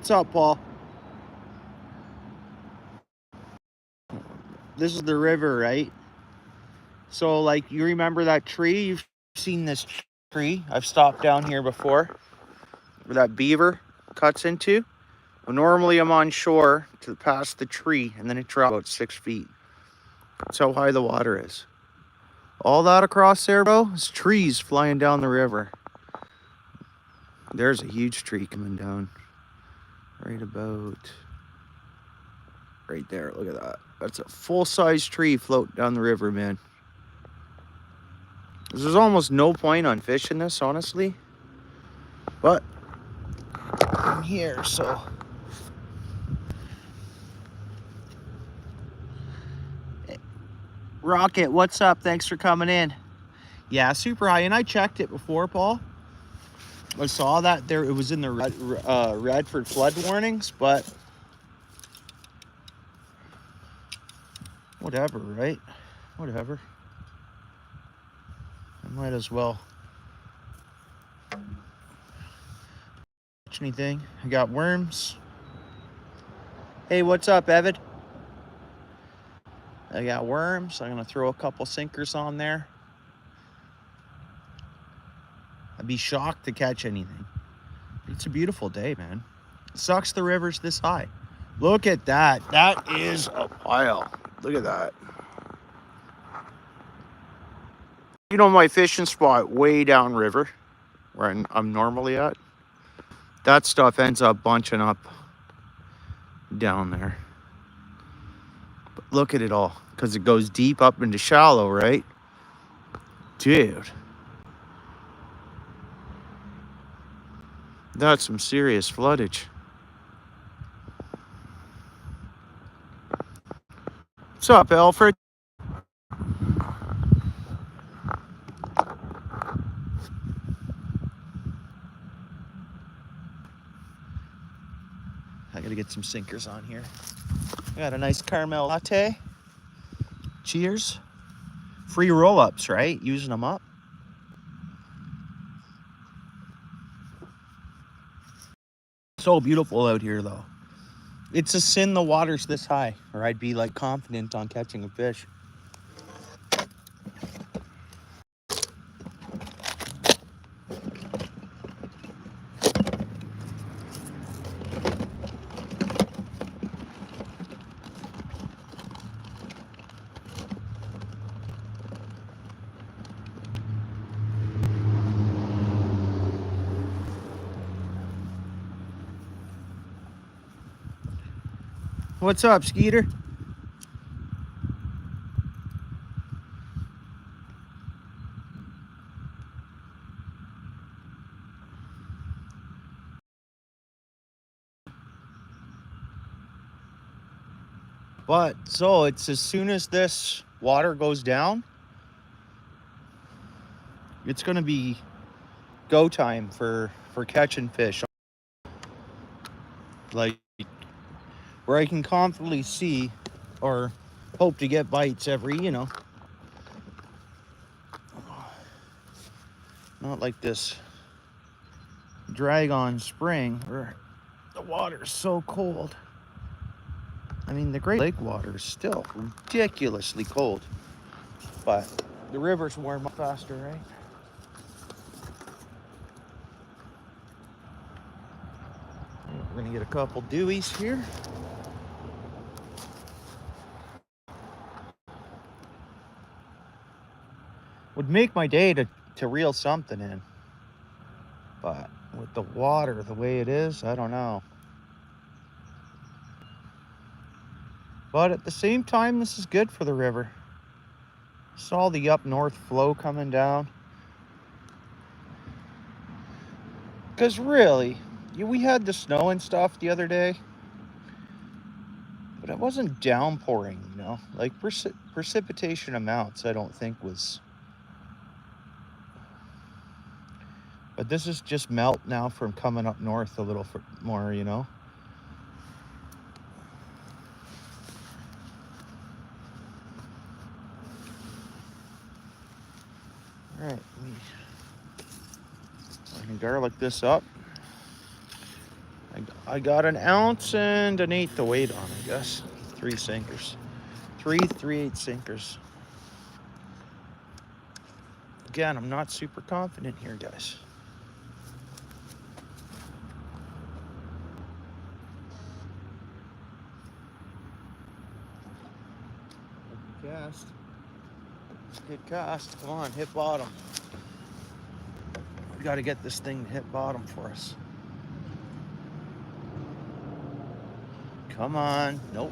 What's up, Paul? This is the river, right? So, like, you remember that tree? You've seen this tree. I've stopped down here before where that beaver cuts into. Well, normally I'm on shore to past the tree, and then it drops about 6 feet. That's how high the water is. All that across there, bro, is trees flying down the river. There's a huge tree coming down. Right about right there. Look at that. That's a full-size tree floating down the river, man. There's almost no point on fishing this, honestly. But I'm here, so. Rocket, what's up? Thanks for coming in. Yeah, super high. And I checked it before, Paul. I saw that there it was in the Redford flood warnings, but whatever, right? Whatever. I might as well catch anything. I got worms. Hey, what's up, Evid? I got worms. I'm gonna throw a couple sinkers on there. I'd be shocked to catch anything. It's a beautiful day, man. It sucks the river's this high. Look at that. That is a pile. Look at that. You know my fishing spot way downriver, where I'm normally at? That stuff ends up bunching up down there. But look at it all, because it goes deep up into shallow, right? Dude. That's some serious floodage. What's up, Alfred? I gotta get some sinkers on here. I got a nice caramel latte. Cheers. Free roll-ups, right? Using them up. So beautiful out here, though. It's a sin the water's this high, or I'd be like confident on catching a fish. What's up, Skeeter? But so it's as soon as this water goes down, it's gonna be go time for catching fish. Like where I can confidently see or hope to get bites every, not like this drag on spring where the water's so cold. I mean, the Great Lake water is still ridiculously cold, but the rivers warm up faster, right? We're gonna get a couple dewies here. Would make my day to reel something in, but with the water the way it is, I don't know. But at the same time, this is good for the river. Saw the up north flow coming down. Because really, we had the snow and stuff the other day, but it wasn't downpouring, Like precipitation amounts, I don't think was. But this is just melt now from coming up north a little more, All right, I can garlic this up. I got an ounce and an eighth of weight on, I guess. 3 sinkers. 3 3/8 sinkers. Again, I'm not super confident here, guys. Cast. Good cast. Come on, hit bottom. We got to get this thing to hit bottom for us. Come on. Nope.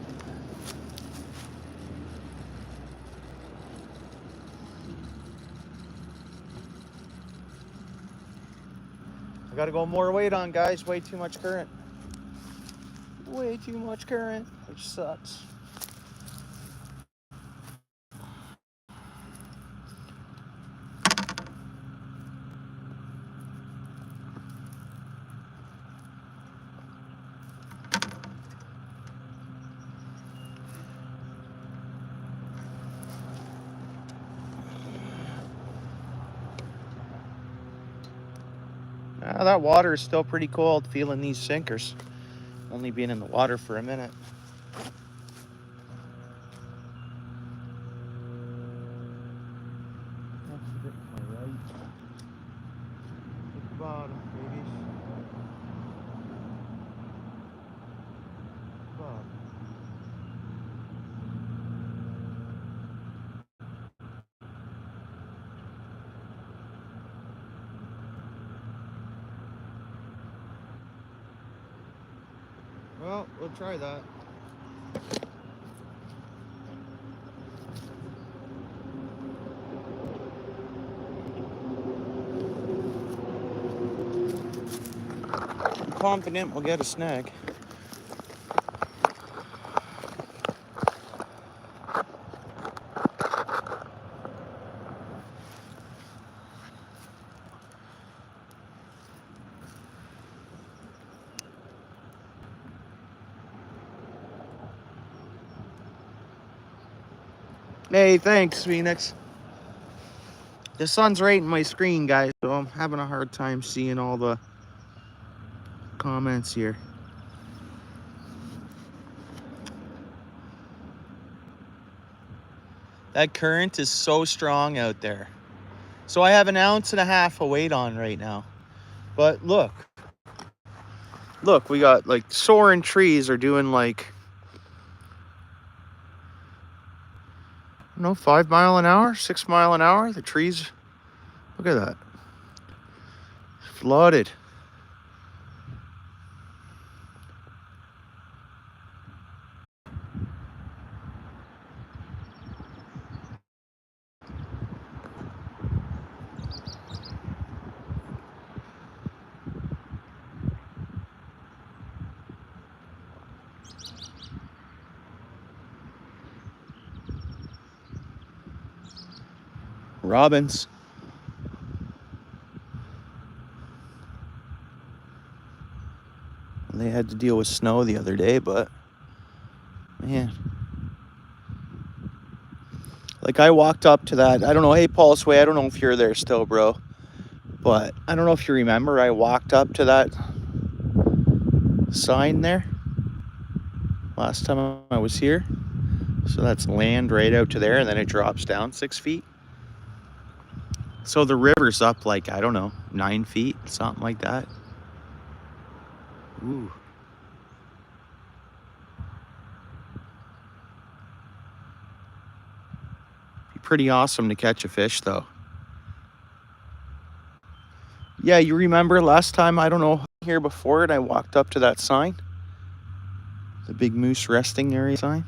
I got to go more weight on, guys. Way too much current. Way too much current, which sucks. That water is still pretty cold, feeling these sinkers. Only being in the water for a minute. That's a bit to my right. Hit the bottom, babies. Bottom. Well, we'll try that. I'm confident we'll get a snag. Hey, thanks, Phoenix. The sun's right in my screen, guys, so I'm having a hard time seeing all the comments here. That current is so strong out there. So I have an ounce and a half of weight on right now. But look, we got like soaring trees are doing like, I don't know, 5 mile an hour, 6 mile an hour. The trees, look at that. Flooded. Robins. They had to deal with snow the other day, but man. Like I walked up to that, I don't know, hey Paul Sway, I don't know if you're there still, bro. But I don't know if you remember, I walked up to that sign there last time I was here. So that's land right out to there, and then it drops down 6 feet. So the river's up like, I don't know, 9 feet, something like that. Ooh. Be pretty awesome to catch a fish, though. Yeah, you remember last time, I don't know, here before it, I walked up to that sign. The big moose resting area sign.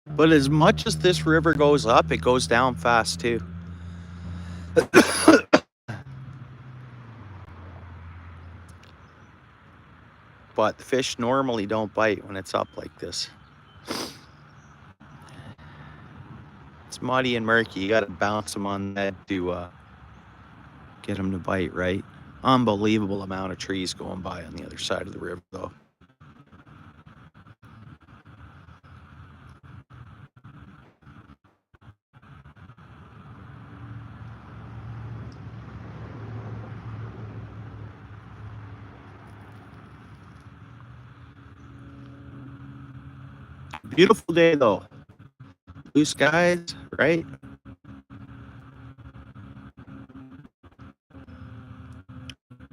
But as much as this river goes up, it goes down fast too. But the fish normally don't bite when it's up like this. It's muddy and murky. You gotta bounce them on that to get them to bite, right? Unbelievable amount of trees going by on the other side of the river, though. Beautiful day though. Blue skies, right?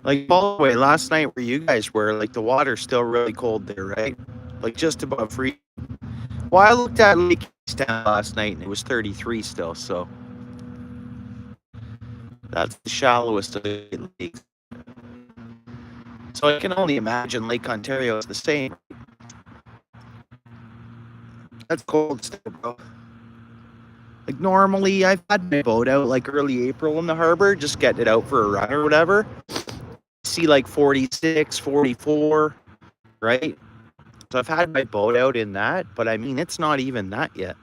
Like all the way last night where you guys were, like the water's still really cold there, right? Like just above freezing. Well, I looked at Lake Eastham last night and it was 33 still, so that's the shallowest of the lakes. So I can only imagine Lake Ontario is the same. That's cold still, bro. Like normally I've had my boat out like early April in the harbor, just getting it out for a run or whatever. See like 46, 44, right? So I've had my boat out in that, but I mean, it's not even that yet.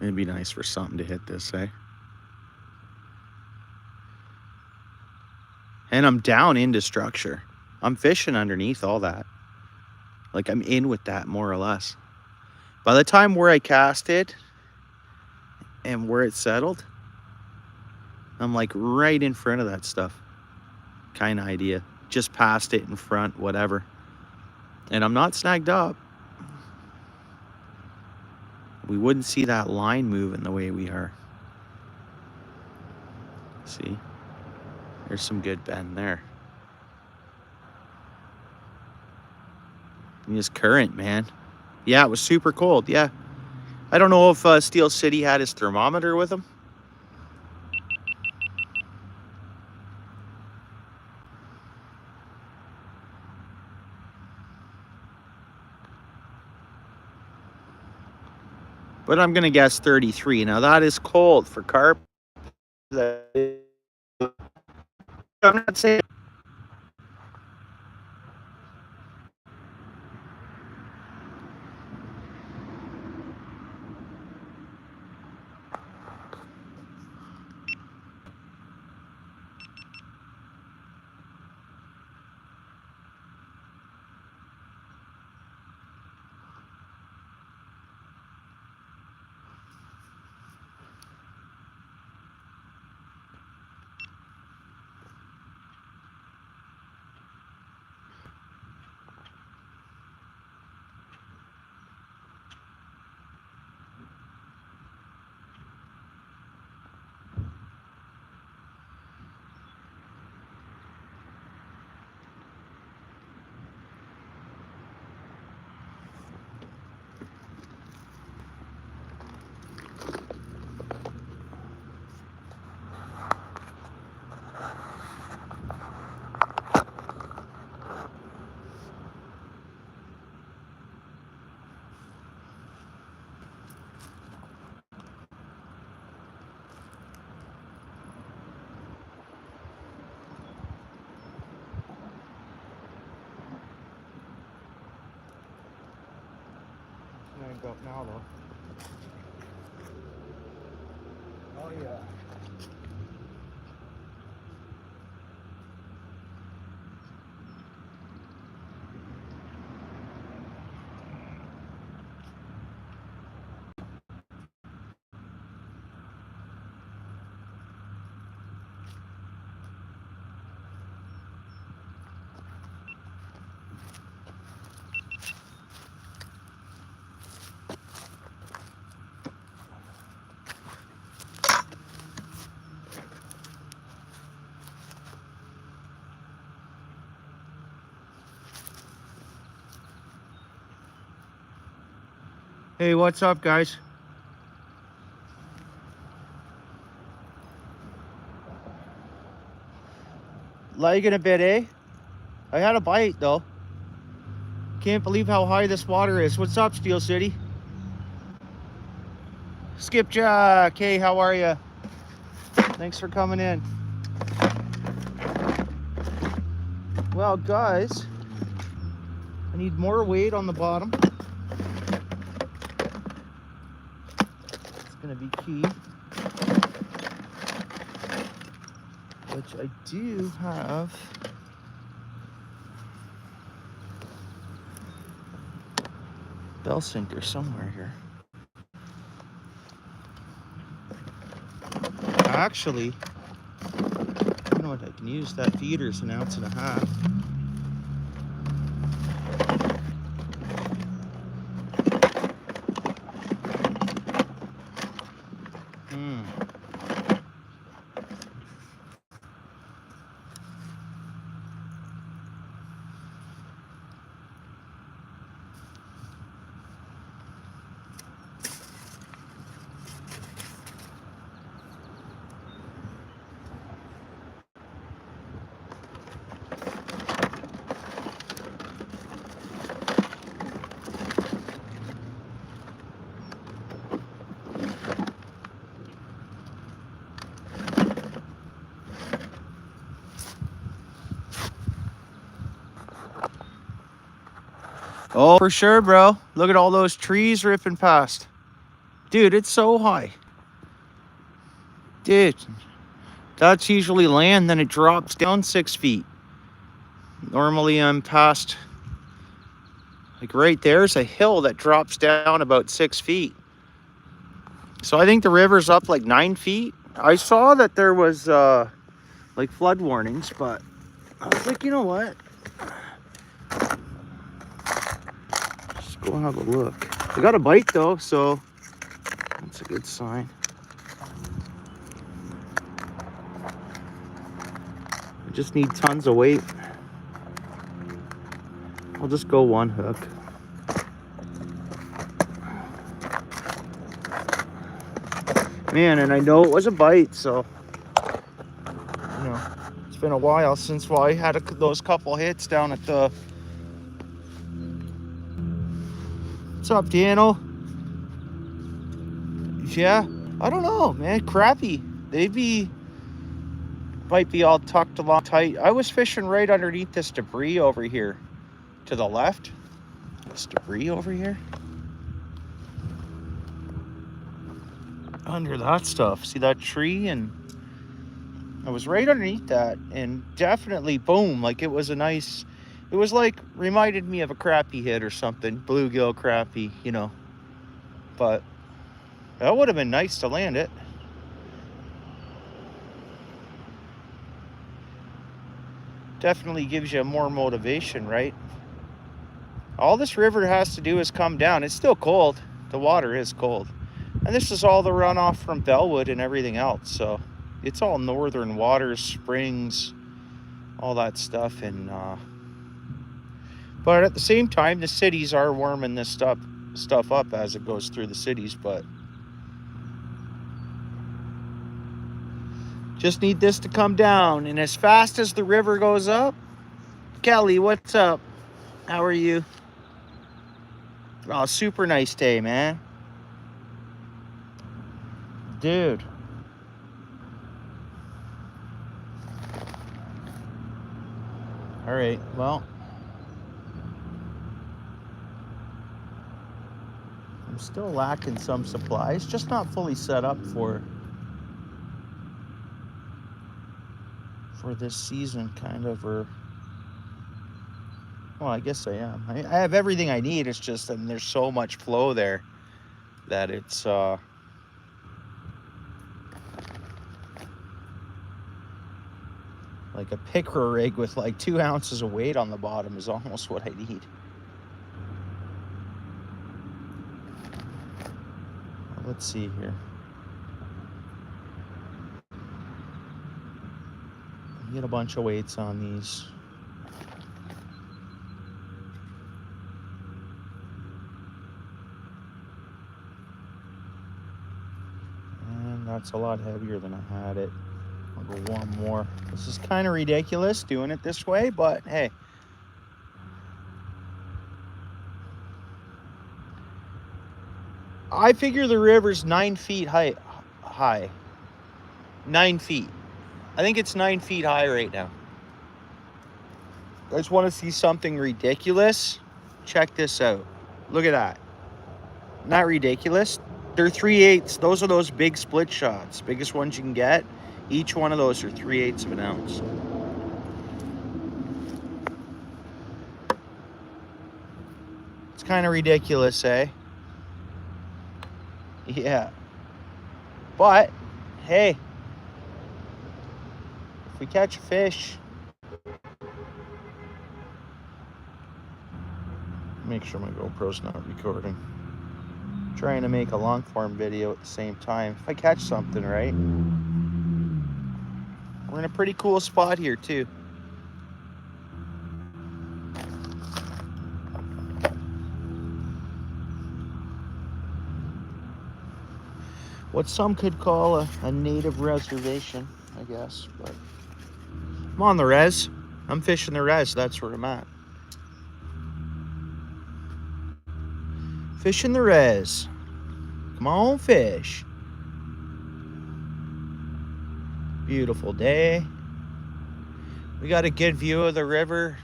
It'd be nice for something to hit this, eh? And I'm down into structure. I'm fishing underneath all that. Like I'm in with that more or less. By the time where I cast it and where it settled, I'm like right in front of that stuff. Kind of idea. Just past it in front, whatever. And I'm not snagged up. We wouldn't see that line moving the way we are. See? There's some good bend there. And this current, man. Yeah, it was super cold. Yeah. I don't know if Steel City had his thermometer with him. But I'm going to guess 33. Now, that is cold for carp. I'm not saying. Go up now, though. Oh, yeah. Hey, what's up, guys? Lagging a bit, eh? I had a bite, though. Can't believe how high this water is. What's up, Steel City? Skipjack, hey, how are you? Thanks for coming in. Well, guys, I need more weight on the bottom. It's gonna be key. Which I do have. Bell sinker somewhere here. Actually, you know what I can use. That feeder's 1.5 ounces. Oh, for sure, bro. Look at all those trees ripping past. Dude, it's so high. Dude, that's usually land, then it drops down 6 feet. Normally I'm past, like right there's a hill that drops down about 6 feet. So I think the river's up like 9 feet. I saw that there was like flood warnings, but I was like, you know what? Just go have a look. I got a bite though, so that's a good sign. I just need tons of weight. I'll just go one hook. Man, and I know it was a bite, so, you know, it's been a while since I had those couple hits down at the... What's up, Daniel? Yeah, I don't know, man. Crappie. Might be all tucked along tight. I was fishing right underneath this debris over here to the left. This debris over here. Under that stuff. See that tree? And I was right underneath that, and definitely boom, like it was a nice, it was like reminded me of a crappie hit or something, bluegill crappie, you know. But that would have been nice to land it. Definitely gives you more motivation, right? All this river has to do is come down. It's still cold. The water is cold. And this is all the runoff from Bellwood and everything else. So it's all northern waters, springs, all that stuff. And but at the same time, the cities are warming this stuff up as it goes through the cities. But just need this to come down. And as fast as the river goes up, Kelly, what's up? How are you? Oh, super nice day, man. Dude. All right, well. I'm still lacking some supplies, just not fully set up for this season, kind of, or... Well, I guess I am. I have everything I need. It's just that there's so much flow there that it's like a pickerel rig with like 2 ounces of weight on the bottom is almost what I need. Well, let's see here. Get a bunch of weights on these. That's a lot heavier than I had it. I'll go one more. This is kind of ridiculous doing it this way, but hey. I figure the river's 9 feet high. 9 feet. I think it's 9 feet high right now. I just want to see something ridiculous. Check this out. Look at that. Not ridiculous. They're 3/8. Those are those big split shots. Biggest ones you can get. Each one of those are 3/8 of an ounce. It's kind of ridiculous, eh? Yeah. But, hey. If we catch a fish, make sure my GoPro's not recording. I'm trying to make a long form video at the same time. If I catch something, right? We're in a pretty cool spot here too. What some could call a native reservation, I guess. But I'm on the res. I'm fishing the res. That's where I'm at. Fishing the res. Come on, fish. Beautiful day. We got a good view of the river.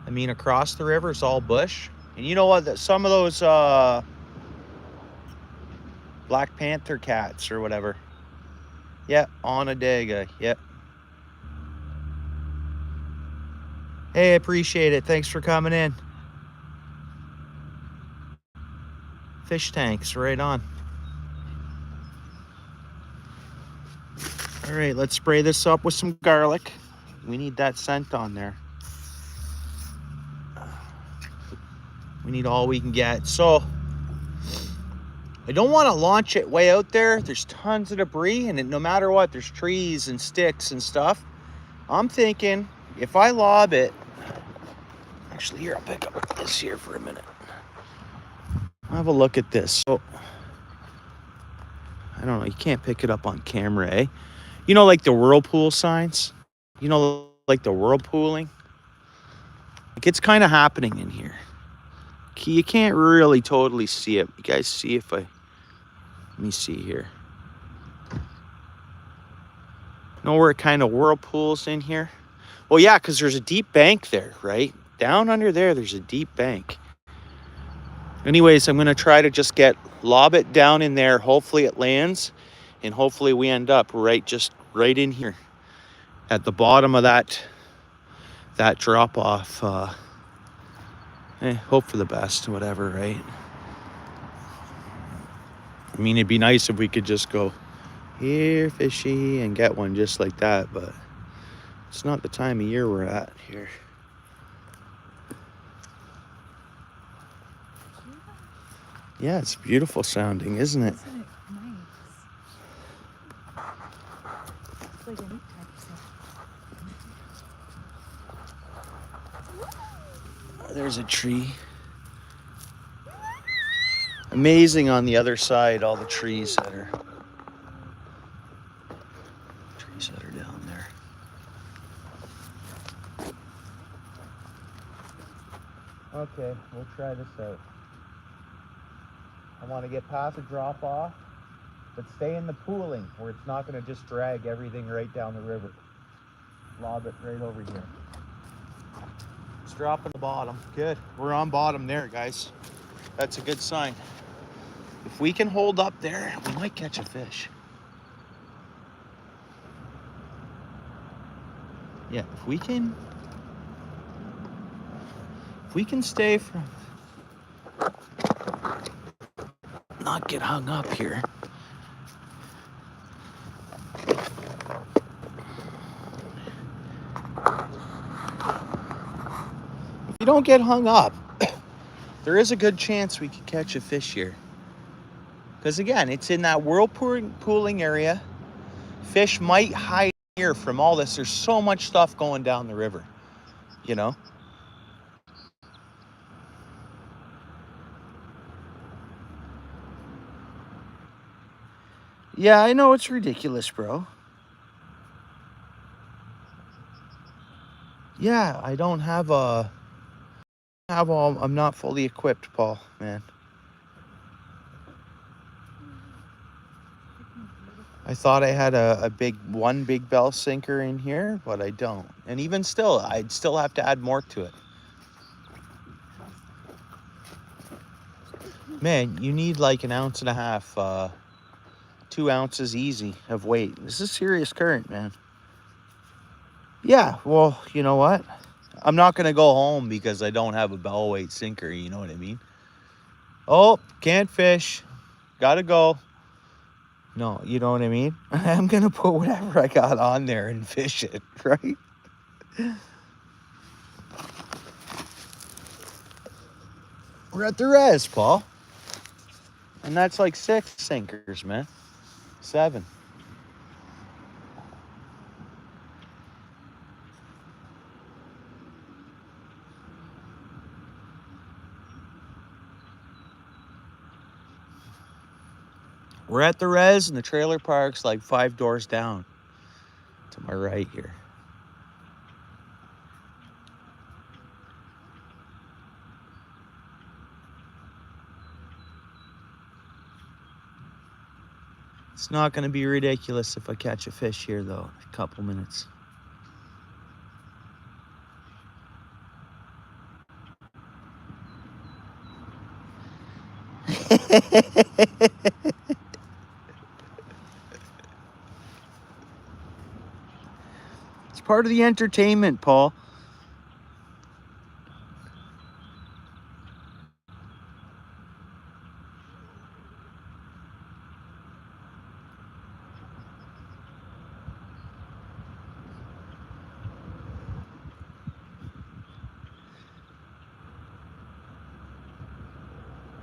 Across the river, it's all bush. And you know what? Some of those Black Panther cats or whatever. Yeah, Onondaga. Yep. Hey, appreciate it. Thanks for coming in. Fish tanks, right on. All right, let's spray this up with some garlic. We need that scent on there. We need all we can get. So I don't want to launch it way out there. There's tons of debris, and no matter what, there's trees and sticks and stuff. I'm thinking if I lob it, actually here, I'll pick up this here for a minute. I'll have a look at this. So I don't know, you can't pick it up on camera, eh? You know, like the whirlpool signs? You know, like the whirlpooling? Like it's kind of happening in here. You can't really totally see it. You guys see if I... Let me see here. Know where it kind of whirlpools in here? Well, yeah, because there's a deep bank there, right? Down under there, there's a deep bank. Anyways, I'm going to try to just lob it down in there. Hopefully it lands. And hopefully we end up right in here. At the bottom of that drop off. Hope for the best, whatever, right? I mean, it'd be nice if we could just go here, fishy, and get one just like that, but it's not the time of year we're at here. Yeah, it's beautiful sounding, isn't it? Isn't it nice? It's like any type of stuff. There's a tree. Amazing on the other side, all the trees that are down there. Okay, we'll try this out. I want to get past the drop off, but stay in the pooling where it's not going to just drag everything right down the river. Lob it right over here. It's dropping the bottom. Good. We're on bottom there, guys. That's a good sign. If we can hold up there, we might catch a fish. Yeah, if we can stay from not get hung up here. If you don't get hung up, there is a good chance we could catch a fish here. Because again, it's in that whirlpooling area. Fish might hide here from all this. There's so much stuff going down the river, you know? Yeah, I know it's ridiculous, bro. Yeah, I don't have I'm not fully equipped, Paul, man. I thought I had a one big bell sinker in here, but I don't. And even still, I'd still have to add more to it. Man, you need like 1.5 ounces, 2 ounces easy of weight. This is serious current, man. Yeah, well, you know what? I'm not going to go home because I don't have a bell weight sinker, you know what I mean? Oh, can't fish. Gotta go. No, you know what I mean? I'm going to put whatever I got on there and fish it, right? We're at the res, Paul. And that's like 6 sinkers, man. 7. We're at the res, and the trailer park's like 5 doors down to my right here. It's not going to be ridiculous if I catch a fish here, though, in a couple minutes. It's part of the entertainment, Paul.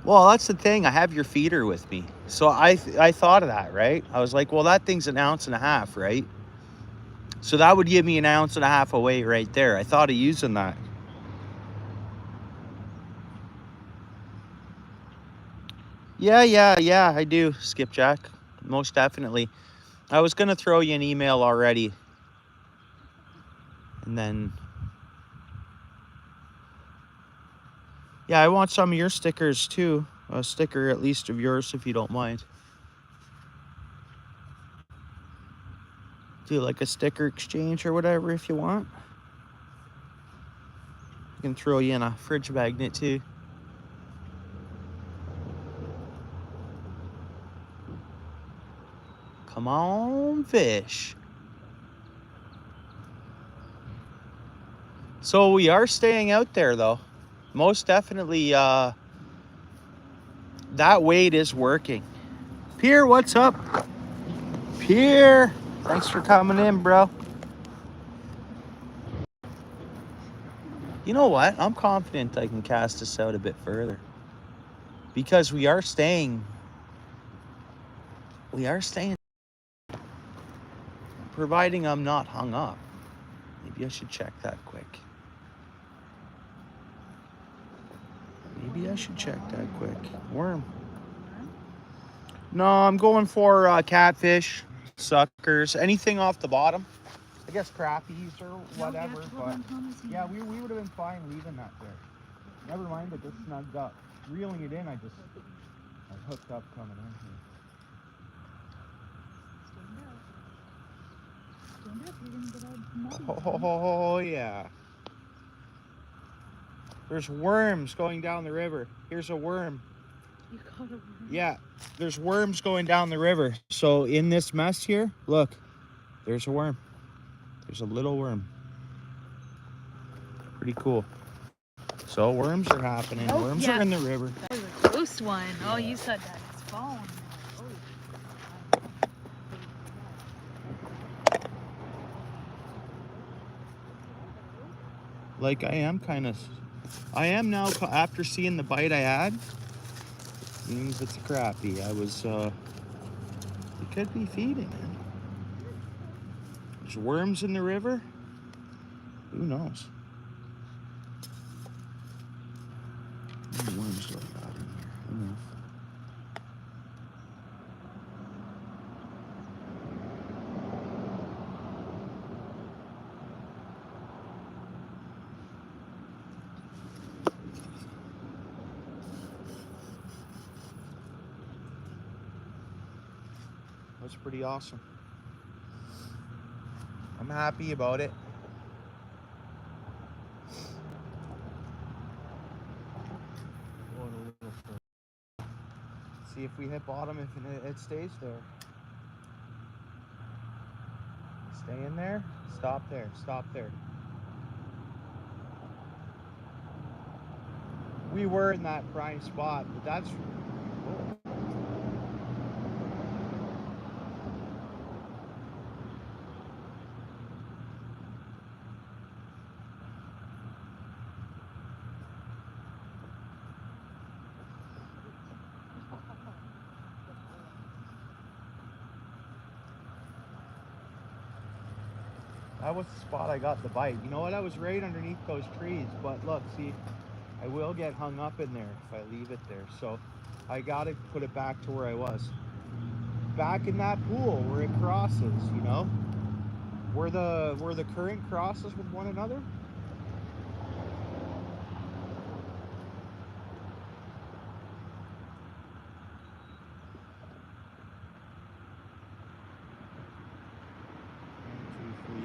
Well, that's the thing. I have your feeder with me. So I thought of that, right? I was like, well, that thing's 1.5 ounces, right? So that would give me 1.5 ounces of weight right there. I thought of using that. Yeah, I do, Skipjack. Most definitely. I was going to throw you an email already. And then... yeah, I want some of your stickers too. A sticker at least of yours if you don't mind. Do like a sticker exchange or whatever if you want. I can throw you in a fridge magnet too. Come on, fish. So we are staying out there though. Most definitely that weight is working. Pierre, what's up? Pierre, thanks for coming in, bro. You know what? I'm confident I can cast this out a bit further. Because we are staying, providing I'm not hung up. Maybe I should check that quick. Worm. No, I'm going for catfish, suckers, anything off the bottom. I guess crappies or whatever, but yeah, we would have been fine leaving that there. Never mind, it just snugged up. Reeling it in, I hooked up coming in here. Stand up, you're gonna get all muddy. Oh yeah. There's worms going down the river. Here's a worm. You caught a worm? Yeah, there's worms going down the river. So in this mess here, look, there's a worm. There's a little worm. Pretty cool. So worms are happening. Oh, Worms yeah. are in the river. That was a gross one. Oh, you said that. It's phone. Like I am now after seeing the bite I had. Means it's a crappie. It could be feeding, man. There's worms in the river. Who knows? What do worms look like in here? Who knows? That's pretty awesome. I'm happy about it. See if we hit bottom, if it stays there. Stay in there, stop there, stop there. We were in that prime spot, but that's... That was the spot I got the bite. You know what? I was right underneath those trees, but look, see, I will get hung up in there if I leave it there. So I gotta put it back to where I was. Back in that pool where it crosses, you know? Where the current crosses with one another.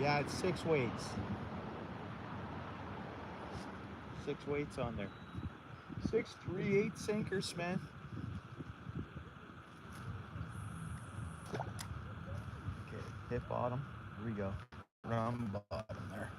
Yeah, it's 6 weights. 6 weights on there. 6-3-8 sinker, Smith. Okay, hit bottom. Here we go. From bottom there.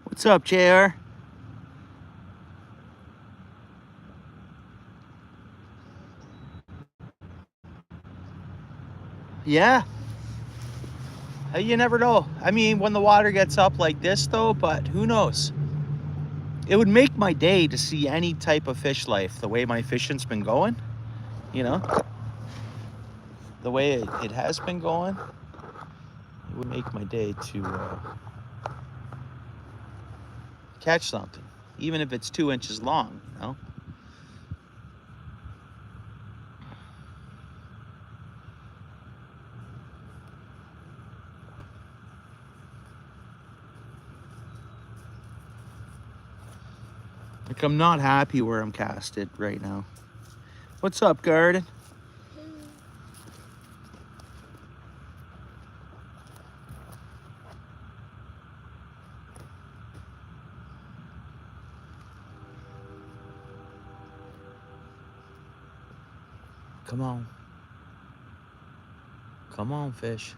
What's up, JR? Yeah. You never know. I mean, when the water gets up like this, though, but who knows? It would make my day to see any type of fish life the way my fishing's been going, you know? The way it has been going, it would make my day to catch something, even if it's 2 inches long, you know? Like, I'm not happy where I'm casted right now. What's up, Garden? Come on. Come on, fish.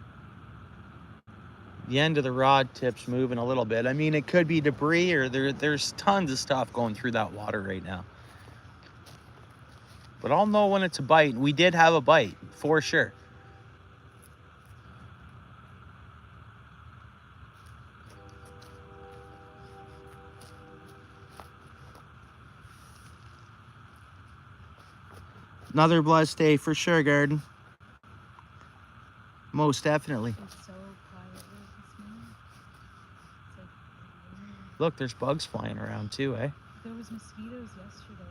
The end of the rod tip's moving a little bit. I mean, it could be debris or there's tons of stuff going through that water right now. But I'll know when it's a bite. We did have a bite, for sure. Another blessed day for sure, Garden. Most definitely. It's so quiet this morning. It's like, Look, there's bugs flying around too, eh? there was mosquitoes yesterday.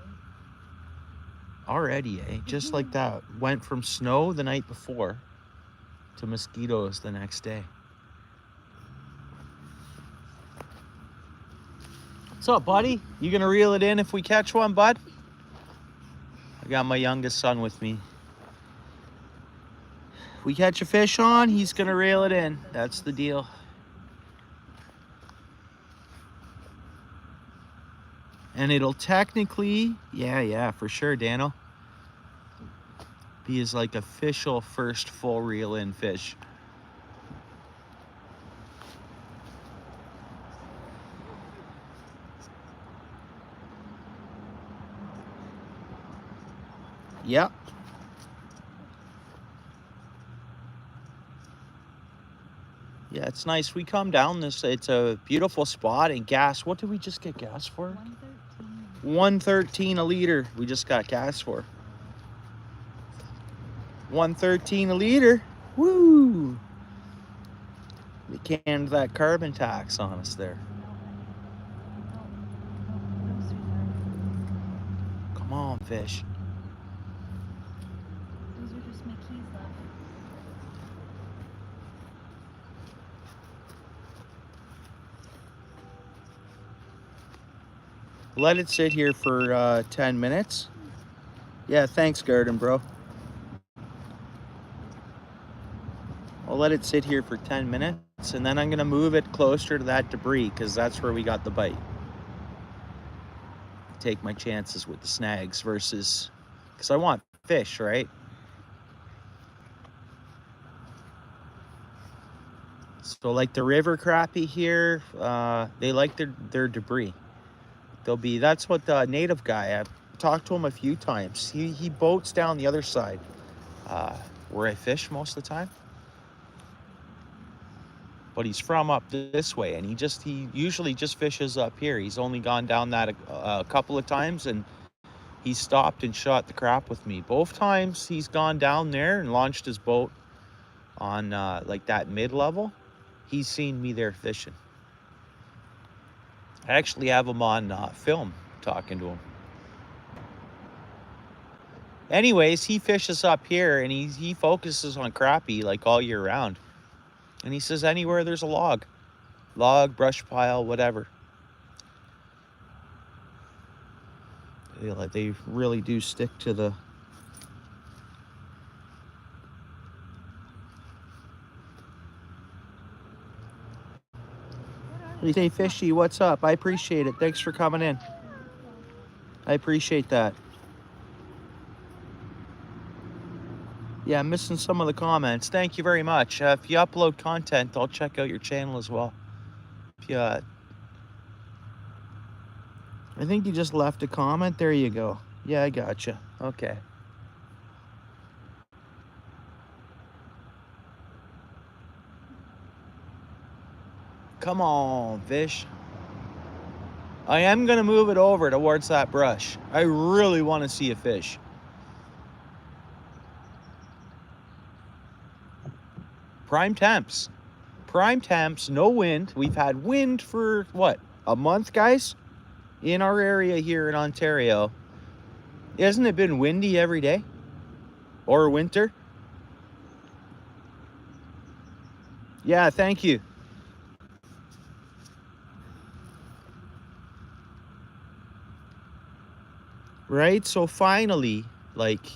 Already, eh? Just like that. Went from snow the night before to mosquitoes the next day. What's up, buddy? You gonna reel it in if we catch one, bud? I got my youngest son with me. If we catch a fish on, he's gonna reel it in. That's the deal. And it'll technically, yeah, for sure, Dano, be his like official first full reel in fish. Yep. Yeah, it's nice. We come down this, it's a beautiful spot, and gas, what did we just get gas for? 113 a liter. We just got gas for 113 a liter. Woo! They canned that carbon tax on us there. Come on, fish. Those are just my keys left. Let it sit here for 10 minutes. Yeah, thanks, Garden, bro. I'll let it sit here for 10 minutes, and then I'm gonna move it closer to that debris because that's where we got the bite. Take my chances with the snags versus, because I want fish, right? So like the river crappie here, they like their debris. That's what the native guy, I've talked to him a few times. He boats down the other side, where I fish most of the time. But he's from up this way, and he usually just fishes up here. He's only gone down that a couple of times, and he stopped and shot the crap with me. Both times he's gone down there and launched his boat on like that mid-level. He's seen me there fishing. I actually have him on film talking to him. Anyways, he fishes up here, and he focuses on crappie like all year round. And he says anywhere there's a log, brush pile, whatever. They really do stick to the... Hey, Fishy, what's up? I appreciate it. Thanks for coming in. I appreciate that. Yeah, I'm missing some of the comments. Thank you very much. If you upload content, I'll check out your channel as well. If you, I think you just left a comment. There you go. Yeah, I gotcha. Okay. Come on, fish. I am going to move it over towards that brush. I really want to see a fish. Prime temps. Prime temps, no wind. We've had wind for, what, a month, guys? In our area here in Ontario. Hasn't it been windy every day? Or winter? Yeah, thank you. Right? So finally, like,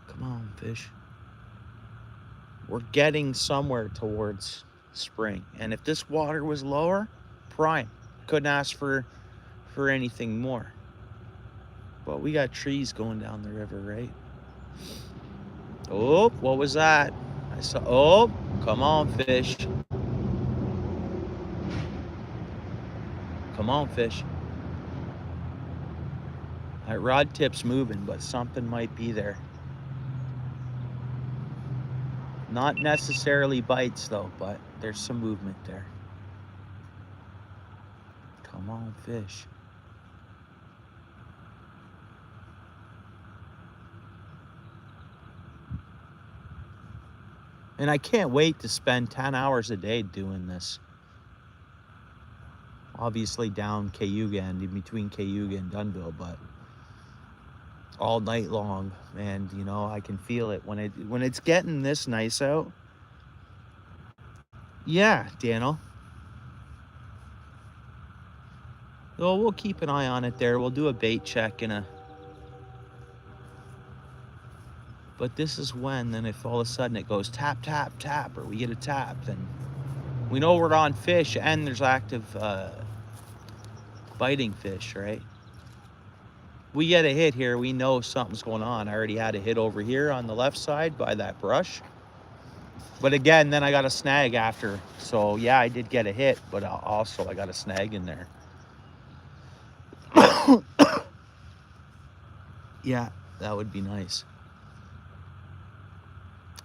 come on, fish. We're getting somewhere towards spring. And if this water was lower, prime. Couldn't ask for anything more. But we got trees going down the river, right? Oh, what was that? I saw, oh, come on, fish. Come on, fish. That rod tip's moving, but something might be there. Not necessarily bites though, but there's some movement there. Come on, fish. And I can't wait to spend 10 hours a day doing this. Obviously down Cayuga and in between Cayuga and Dunnville, but all night long, and you know, I can feel it when it's getting this nice out. Yeah, Daniel. So we'll keep an eye on it there. We'll do a bait check but this is when, then if all of a sudden it goes tap, tap, tap, or we get a tap, then we know we're on fish and there's active biting fish, right? We get a hit here, we know something's going on. I already had a hit over here on the left side by that brush. But again, then I got a snag after. So yeah, I did get a hit, but also I got a snag in there. Yeah, that would be nice.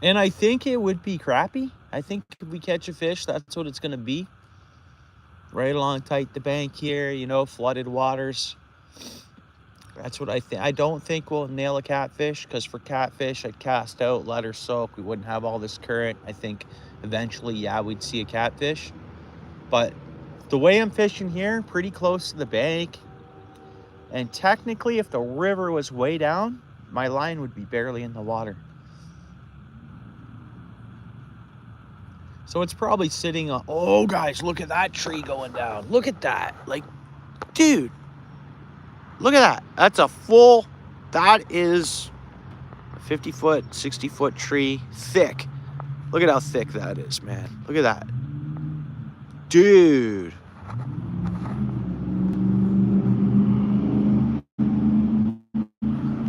And I think it would be crappie. I think if we catch a fish, that's what it's going to be. Right along tight the bank here, you know, flooded waters. That's what I think. I don't think we'll nail a catfish, because for catfish, I'd cast out, let her soak. We wouldn't have all this current. I think eventually, yeah, we'd see a catfish. But the way I'm fishing here, pretty close to the bank. And technically, if the river was way down, my line would be barely in the water. So it's probably sitting on, oh guys, look at that tree going down. Look at that. Like, dude, look at that. That's a full, that is a 50-foot, 60-foot tree, thick. Look at how thick that is, man. Look at that. Dude.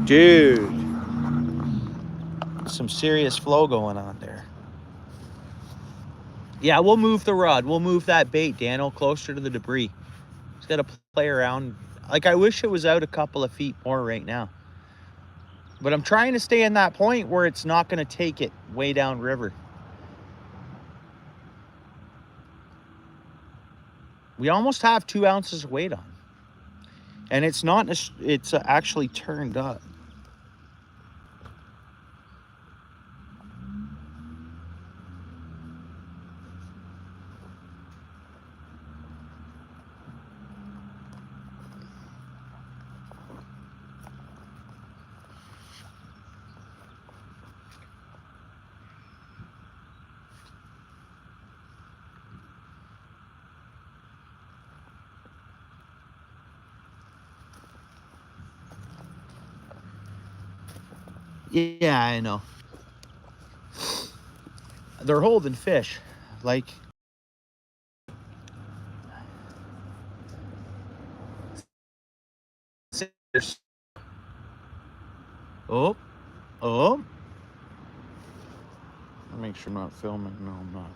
Dude. Some serious flow going on there. Yeah, we'll move the rod. We'll move that bait, Daniel, closer to the debris. Just got to play around. Like, I wish it was out a couple of feet more right now. But I'm trying to stay in that point where it's not going to take it way down river. We almost have 2 ounces of weight on. And it's not, it's actually turned up. Yeah, I know. They're holding fish. Like, oh, oh. I'll make sure I'm not filming. No, I'm not.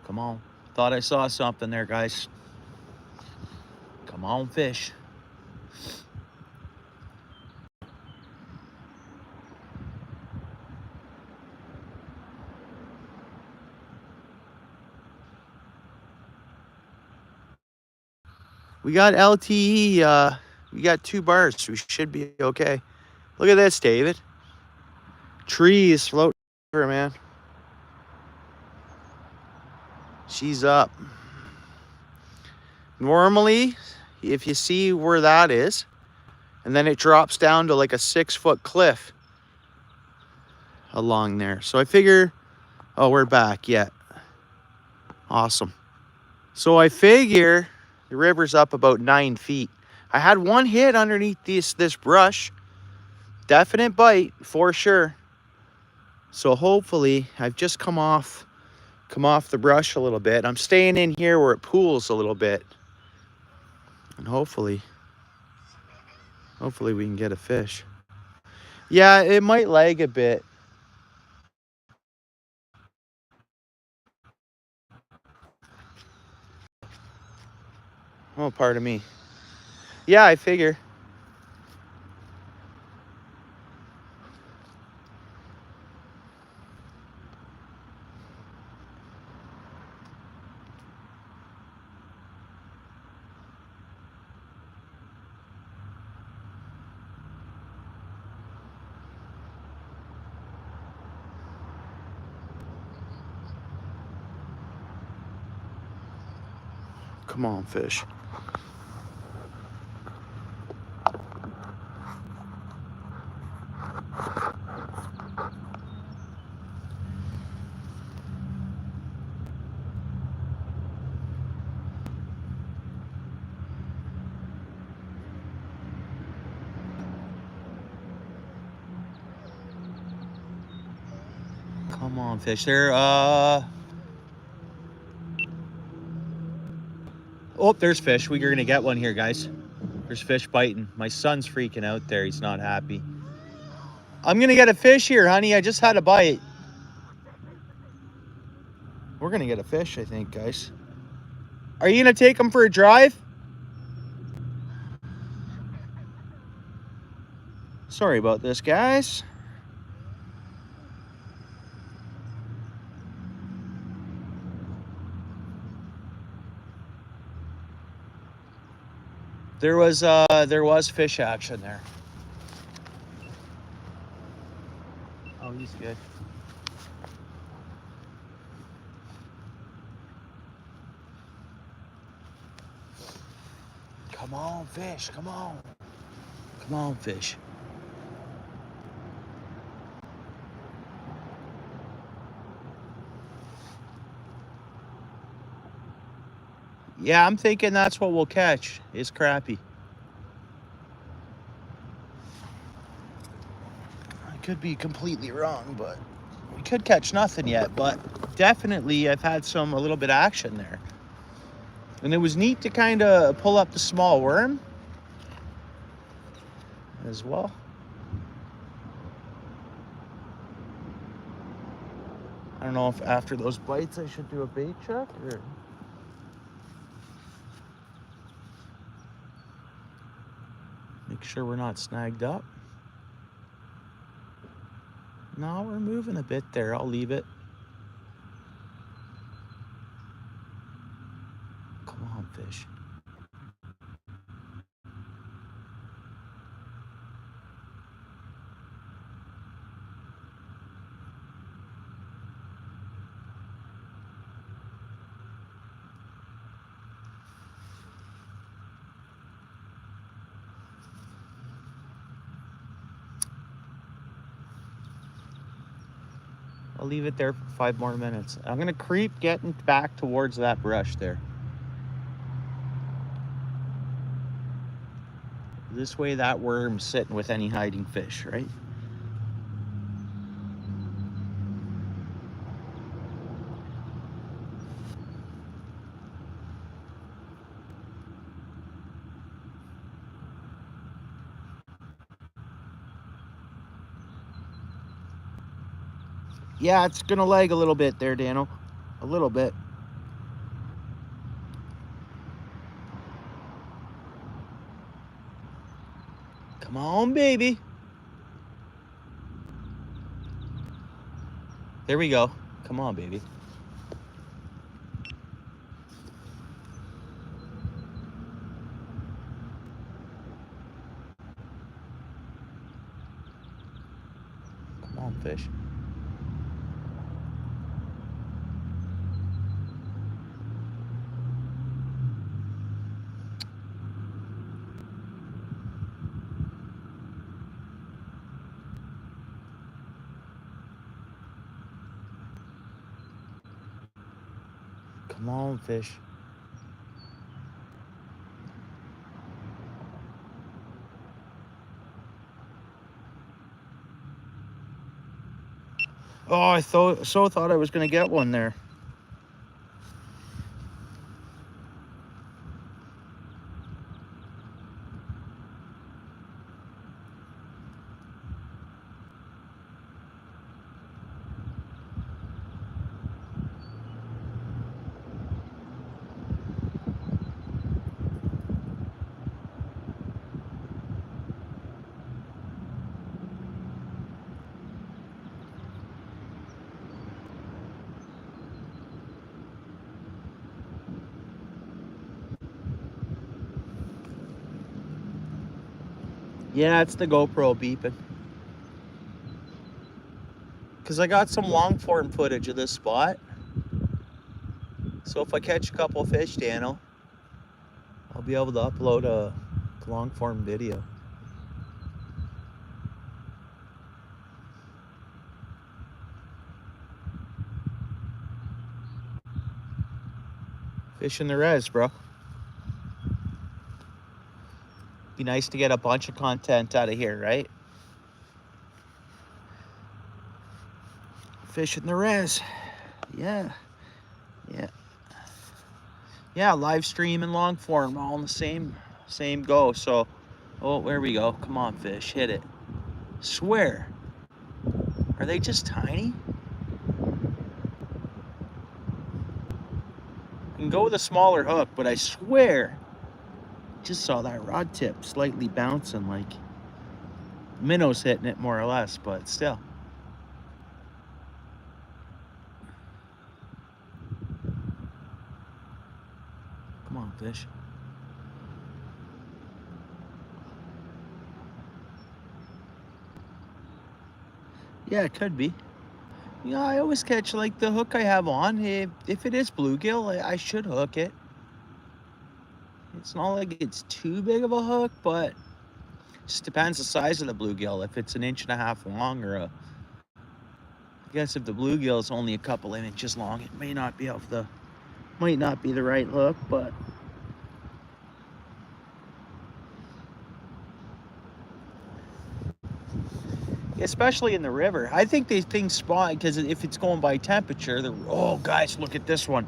Come on. Thought I saw something there, guys. Come on, fish. We got LTE. We got 2 bars. We should be okay. Look at this, David. Trees floating over, man. She's up. Normally, if you see where that is, and then it drops down to like a 6-foot cliff along there. So I figure, oh, we're back. Yeah. Awesome. So I figure the river's up about 9 feet. I had one hit underneath this brush. Definite bite for sure. So hopefully I've just come off the brush a little bit. I'm staying in here where it pools a little bit. And hopefully we can get a fish. Yeah, it might lag a bit. Oh, pardon me. Yeah, I figure. Come on, fish. Come on, fish. There, oh, there's fish. We're gonna get one here, guys. There's fish biting. My son's freaking out there. He's not happy. I'm gonna get a fish here, honey. I just had a bite. We're gonna get a fish, I think, guys. Are you gonna take him for a drive? Sorry about this, guys. There was fish action there. Oh, he's good. Come on, fish. Come on. Come on, fish. Yeah, I'm thinking that's what we'll catch. Is crappie. I could be completely wrong, but We could catch nothing yet, but definitely I've had a little bit of action there. And it was neat to kind of pull up the small worm as well. I don't know if after those bites I should do a bait check or... make sure we're not snagged up. No, we're moving a bit there. I'll leave it. Come on, fish. I'll leave it there for 5 more minutes. I'm gonna creep getting back towards that brush there. This way that worm's sitting with any hiding fish, right? Yeah, it's gonna lag a little bit there, Dano. A little bit. Come on, baby. There we go. Come on, baby. Come on, fish. Come on, fish. Oh, I thought I was gonna get one there. Yeah, it's the GoPro beeping. Because I got some long form footage of this spot. So if I catch a couple of fish, Dano, I'll be able to upload a long form video. Fish in the res, bro. Be nice to get a bunch of content out of here, right? Fish in the res. Yeah. Yeah. Yeah, live stream and long form all in the same go. So, oh, there we go. Come on, fish. Hit it. Swear. Are they just tiny? I can go with a smaller hook, but I swear, just saw that rod tip slightly bouncing, like minnow's hitting it more or less, but still. Come on, fish. Yeah, it could be. Yeah, I always catch like the hook I have on. If it is bluegill, I should hook it. It's not like it's too big of a hook, but it just depends the size of the bluegill. If it's 1.5 inches long, or I guess if the bluegill is only a couple of inches long, it may not be might not be the right hook, but especially in the river. I think these things spawn because if it's going by temperature, oh, guys, look at this one.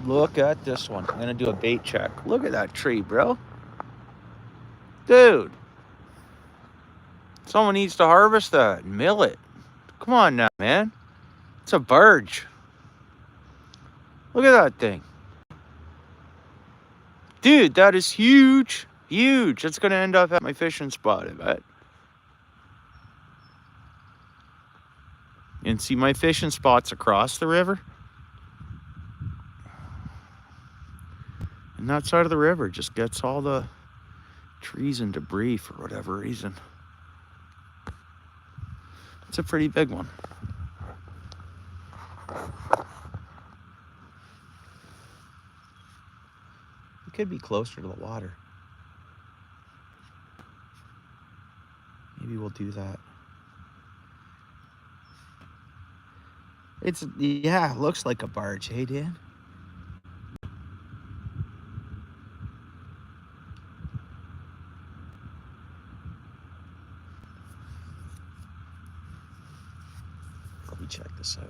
Look at this one. I'm going to do a bait check. Look at that tree, bro. Dude. Someone needs to harvest that and mill it. Come on now, man. It's a barge. Look at that thing. Dude, that is huge. Huge. That's going to end up at my fishing spot, I bet. And see, my fishing spot's across the river. And that side of the river just gets all the trees and debris for whatever reason. It's a pretty big one. It could be closer to the water. Maybe we'll do that. Yeah, it looks like a barge, hey, Dan? Let me check this out.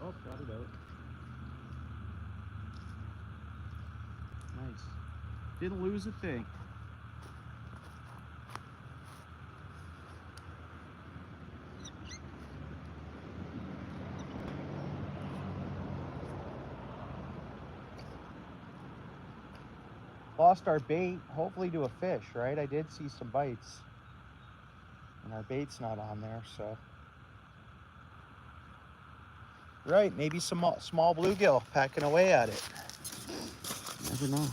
Oh, got it out. Nice. Didn't lose a thing. Lost our bait, hopefully to a fish, right? I did see some bites. And our bait's not on there, so. Right, maybe some small bluegill packing away at it. Never know.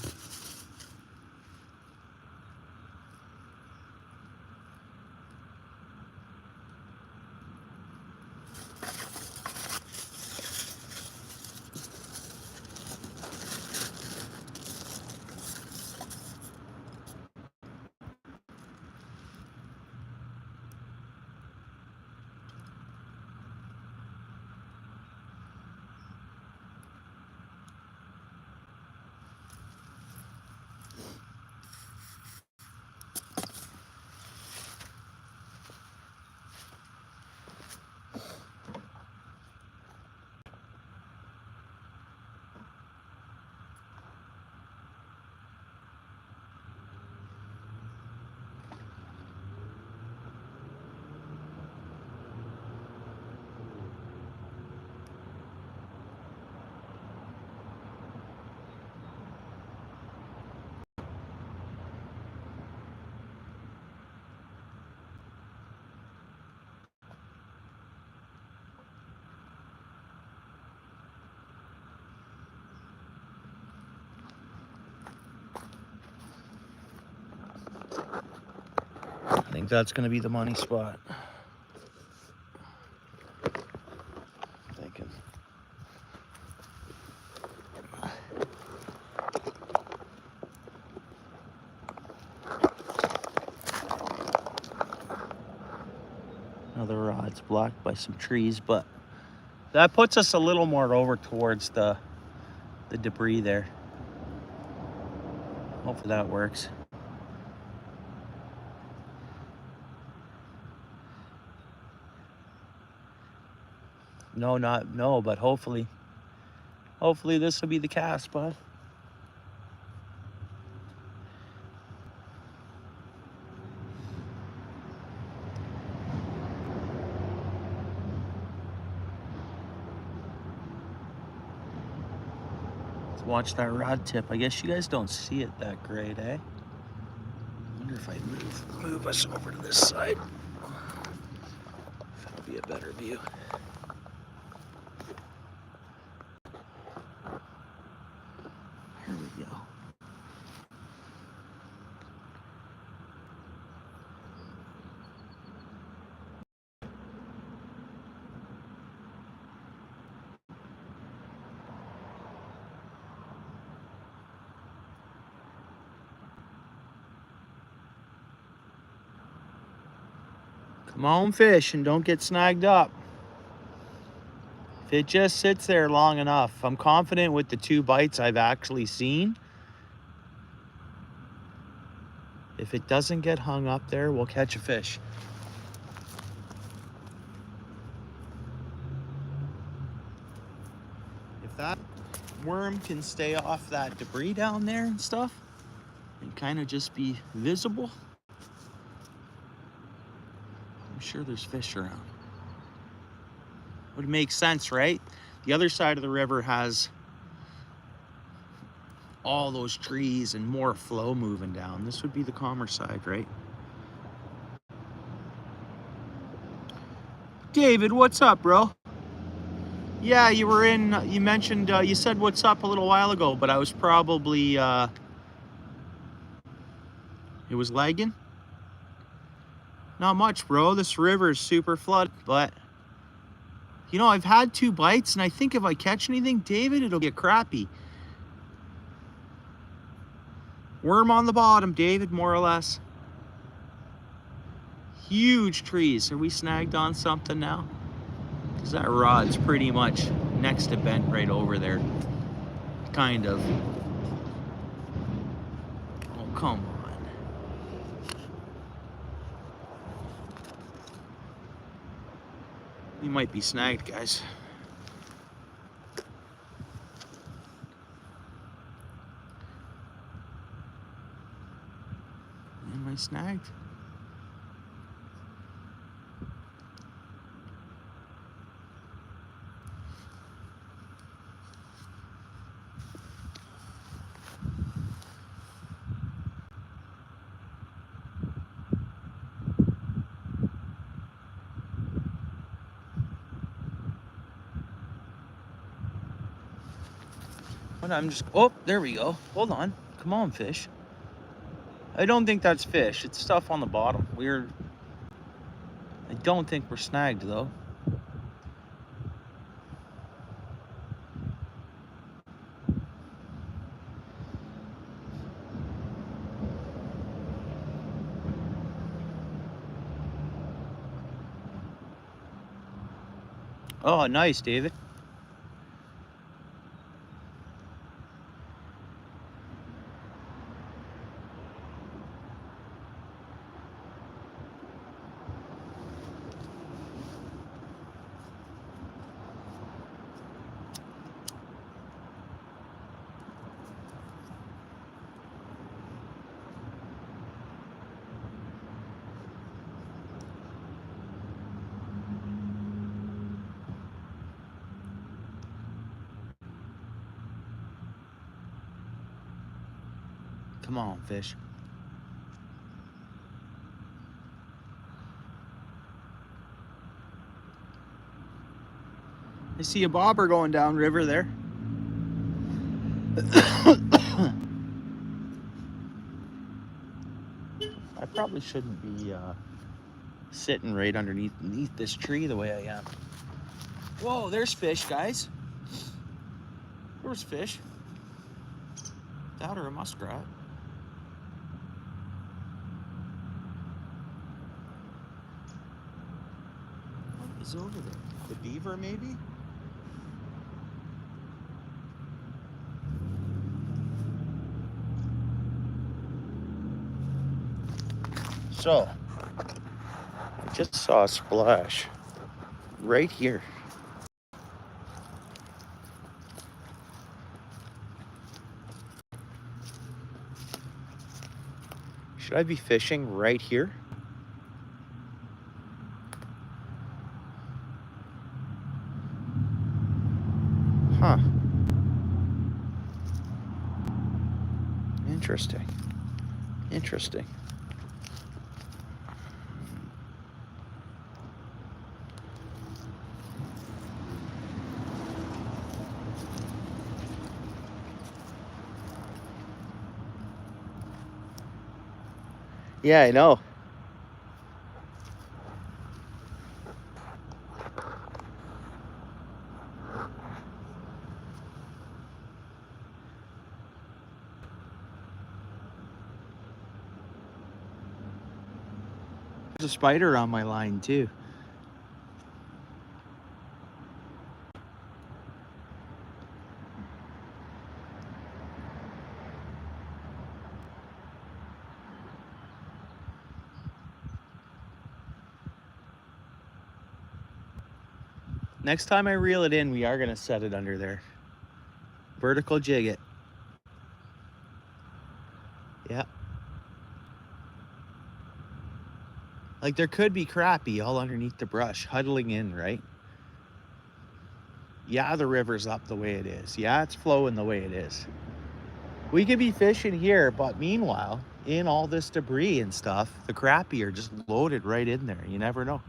I think that's gonna be the money spot. Thinking. Another rod's blocked by some trees, but that puts us a little more over towards the debris there. Hopefully that works. No, but hopefully this will be the cast spot. Let's watch that rod tip. I guess you guys don't see it that great, eh? I wonder if I move us over to this side. That'll be a better view. Here we go. Come on, fish, and don't get snagged up. If it just sits there long enough, I'm confident with the 2 bites I've actually seen. If it doesn't get hung up there, we'll catch a fish. If that worm can stay off that debris down there and stuff and kind of just be visible, I'm sure there's fish around. Would make sense, right? The other side of the river has all those trees and more flow moving down. This would be the calmer side, right? David, what's up, bro? Yeah, you were in, you mentioned, you said what's up a little while ago, but I was probably, it was lagging? Not much, bro. This river is super flooded, but, you know, I've had 2 bites, and I think if I catch anything, David, it'll be a crappie. Worm on the bottom, David, more or less. Huge trees. Are we snagged on something now? Because that rod's pretty much next to bent right over there. Kind of. Oh, come on. We might be snagged, guys. Am I snagged? What? I'm just, oh, there we go. Hold on. Come on, fish. I don't think that's fish. It's stuff on the bottom. I don't think we're snagged, though. Oh, nice, David. Come on, fish. I see a bobber going down river there. I probably shouldn't be sitting right underneath this tree the way I am. Whoa, there's fish, guys. There's fish. That or a muskrat. What is over there? The beaver, maybe? So, I just saw a splash right here. Should I be fishing right here? Huh. Interesting. Interesting. Yeah, I know. a spider on my line too. Next time I reel it in, we are gonna set it under there. Vertical jig it. Yeah. Like there could be crappie all underneath the brush, huddling in, right? Yeah, the river's up the way it is. Yeah, it's flowing the way it is. We could be fishing here, but meanwhile, in all this debris and stuff, the crappie are just loaded right in there. You never know.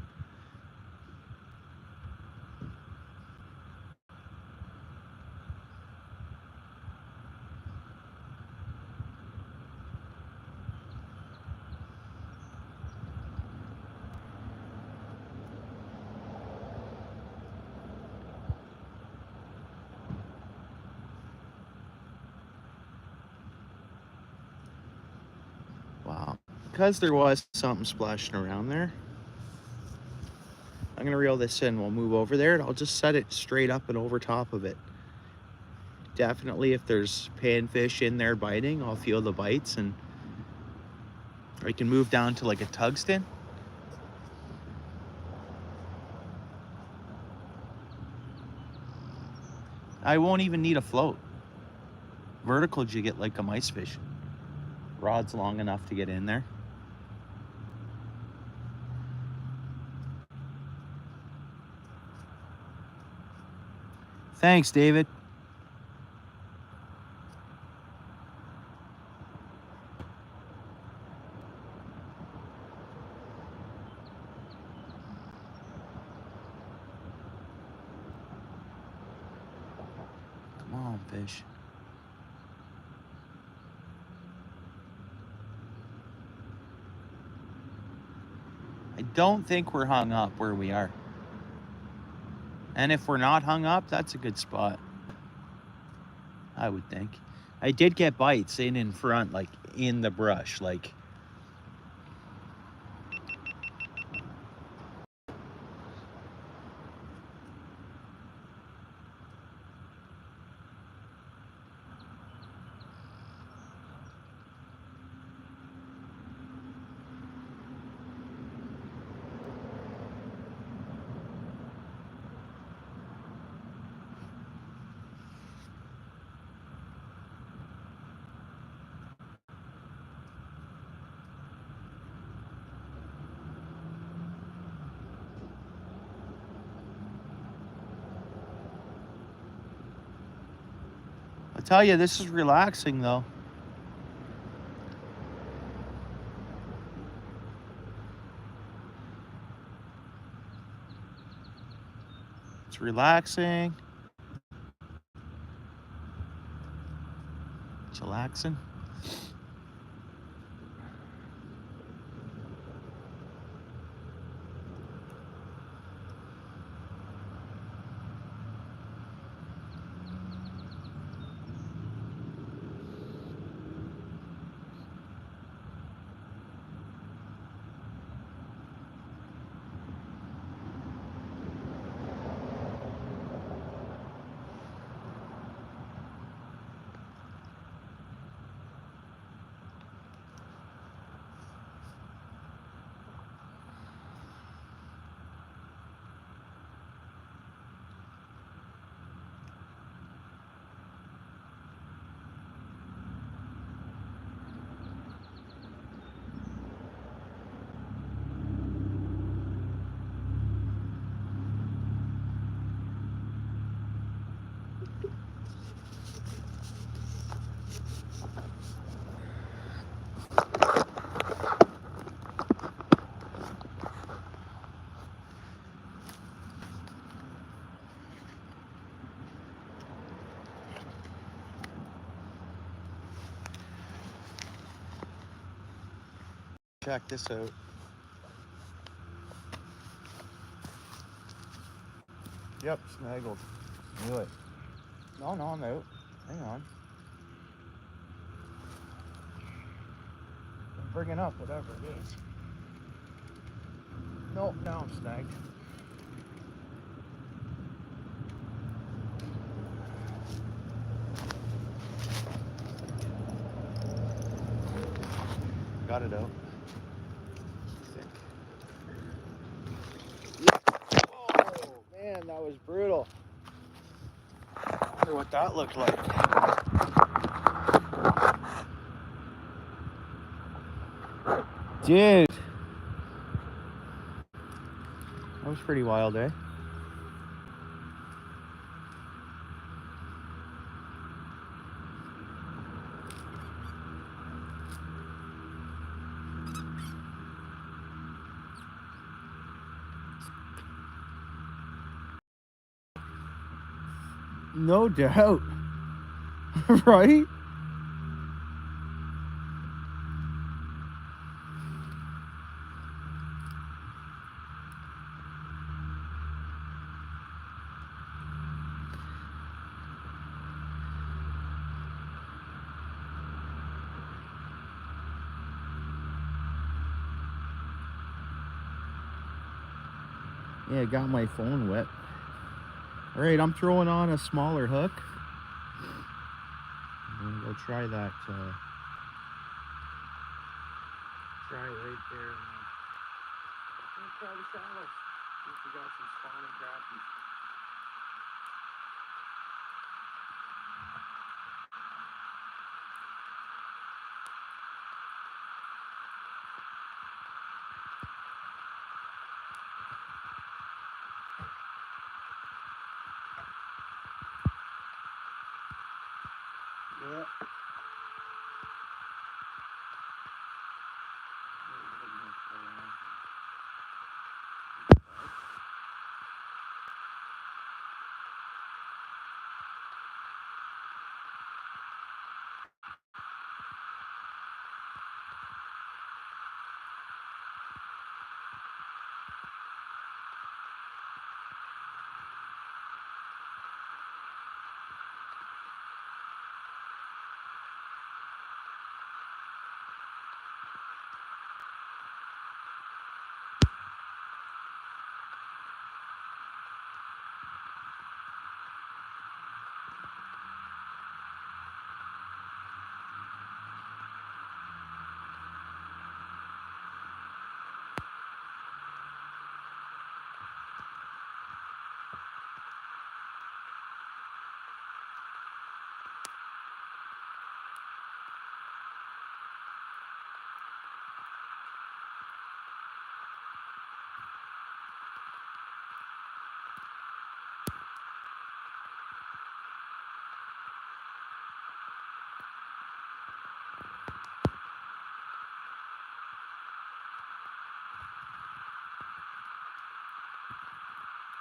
Wow. Because there was something splashing around there, I'm gonna reel this in. We'll move over there and I'll just set it straight up and over top of it. Definitely if there's panfish in there biting, I'll feel the bites, and I can move down to like a tungsten. I won't even need a float. Vertical jig it like a mice fish. Rod's long enough to get in there. Thanks, David. Come on, fish. I don't think we're hung up where we are. And if we're not hung up, that's a good spot, I would think. I did get bites in front, like in the brush, like. I tell you, this is relaxing though. It's relaxing. Chillaxing. Check this out. Yep, snaggled. Knew it. No, I'm out. Hang on. I'm bringing up whatever it is. Nope, now I'm snagged. Got it out. Oh man, that was brutal. I wonder what that looked like. Dude. That was pretty wild, eh? No doubt. Right? Yeah, it got my phone wet. All right, I'm throwing on a smaller hook. I'm gonna go try that. Try right there. I'm gonna try the shallows. See if we got some spawning crappies. Yeah.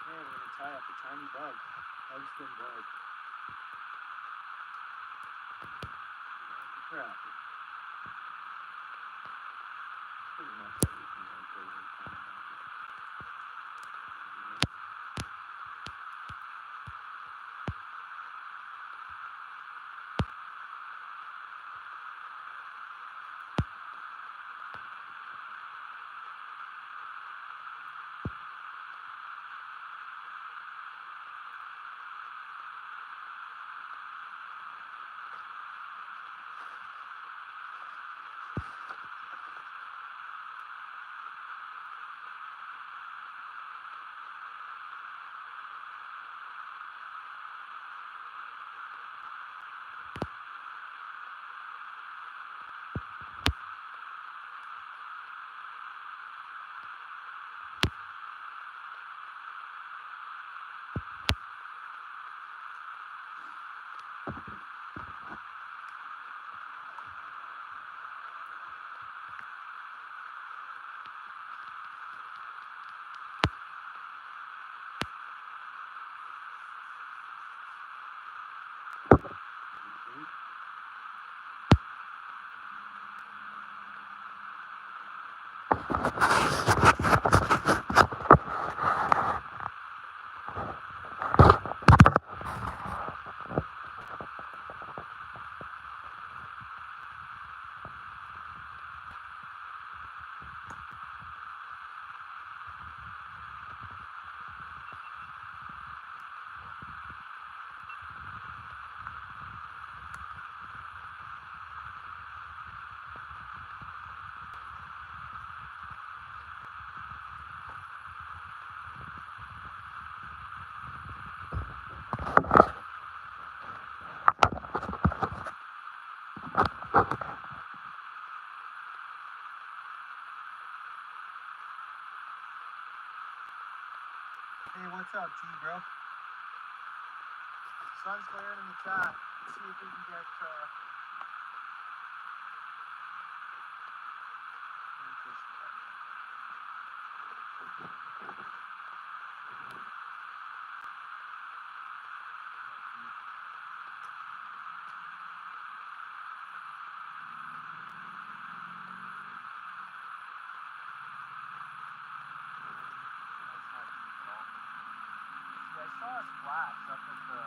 Man, we're gonna tie up a tiny bug. Husband bug. Crap. Pretty much everything on frozen. to you, bro. Sun's glaring in the chat. Let's see if we can get I saw a splash up at the...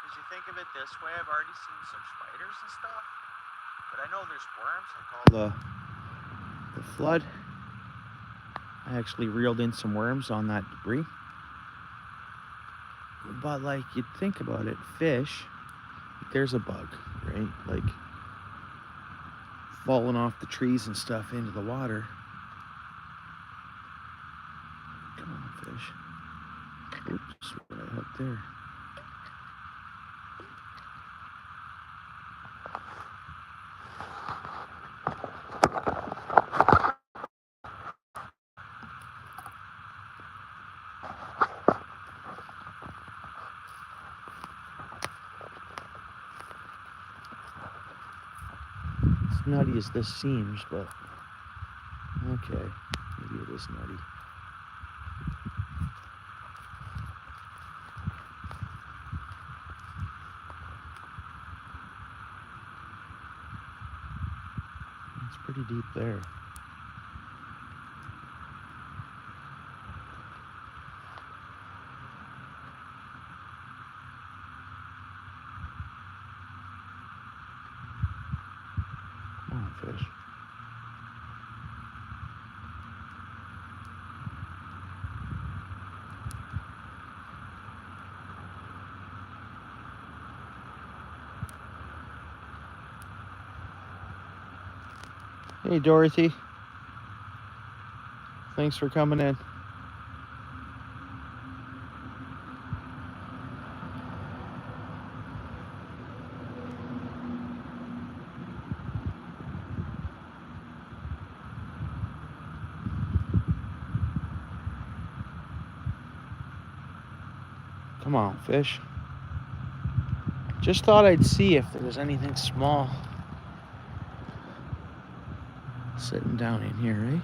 As you think of it this way, I've already seen some spiders and stuff, but I know there's worms like all the flood. I actually reeled in some worms on that debris. But like you'd think about it, fish, there's a bug, right? Like falling off the trees and stuff into the water. Come on, fish. Oops, what I hooked there. As nutty as this seems, but okay, maybe it is nutty. It's pretty deep there. Come on, fish. Hey, Dorothy. Thanks for coming in. Come on, fish. Just thought I'd see if there was anything small sitting down in here, eh?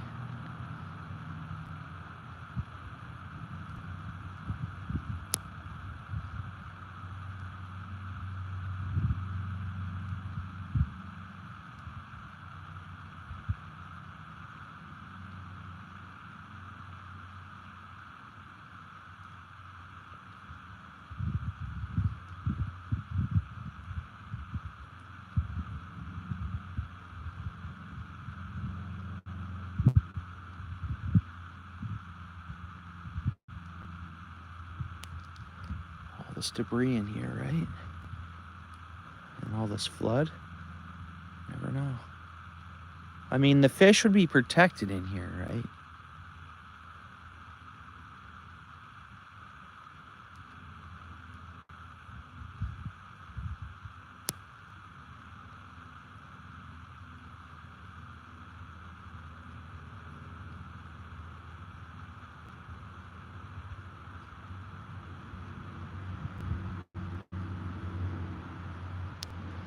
All this debris in here, right? And all this flood. Never know. I mean, the fish would be protected in here, right?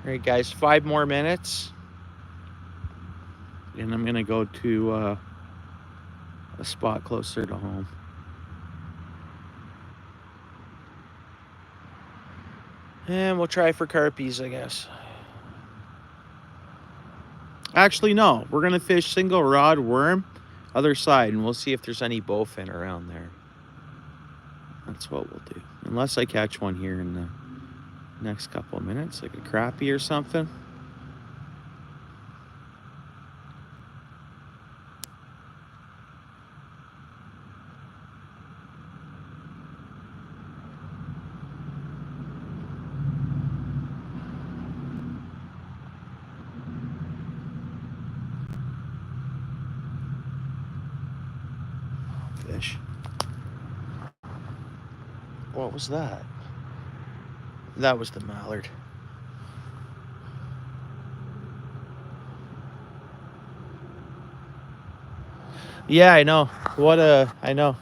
All right, guys, 5 more minutes. And I'm going to go to a spot closer to home. And we'll try for carpies, I guess. Actually, no. We're going to fish single rod worm, other side, and we'll see if there's any bowfin around there. That's what we'll do. Unless I catch one here in the next couple of minutes, like a crappie or something. Fish. What was that? That was the mallard. Yeah, I know. I know.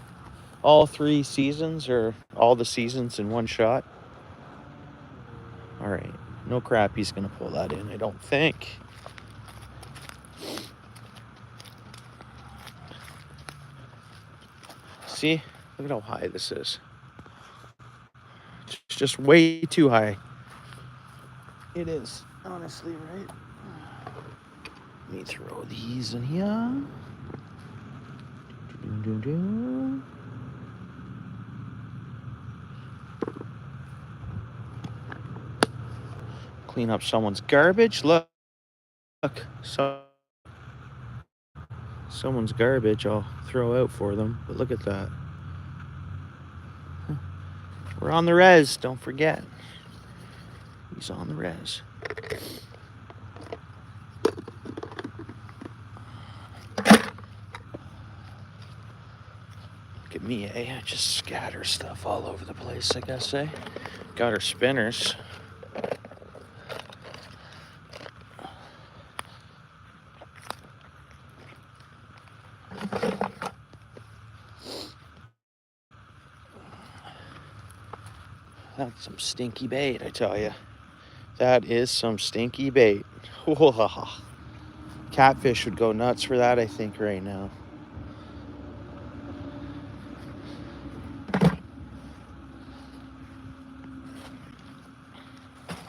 All 3 seasons, or all the seasons in one shot. All right. No crappie's going to pull that in, I don't think. See? Look at how high this is. It's just way too high. It is, honestly, right? Let me throw these in here. Clean up someone's garbage. Look. Someone's garbage I'll throw out for them. But look at that. We're on the res, don't forget. He's on the res. Look at me, eh? I just scatter stuff all over the place, I guess, eh? Got our spinners. That's some stinky bait, I tell you. That is some stinky bait. Catfish would go nuts for that, I think, right now.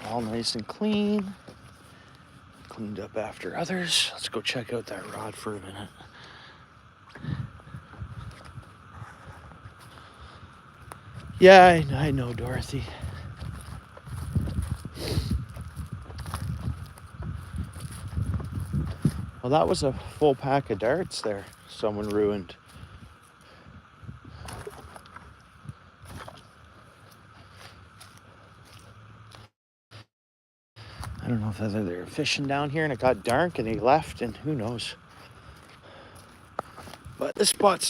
All nice and clean. Cleaned up after others. Let's go check out that rod for a minute. Yeah, I know, Dorothy. Well, that was a full pack of darts there. Someone ruined. I don't know if they were fishing down here and it got dark and they left, and who knows. But this spot's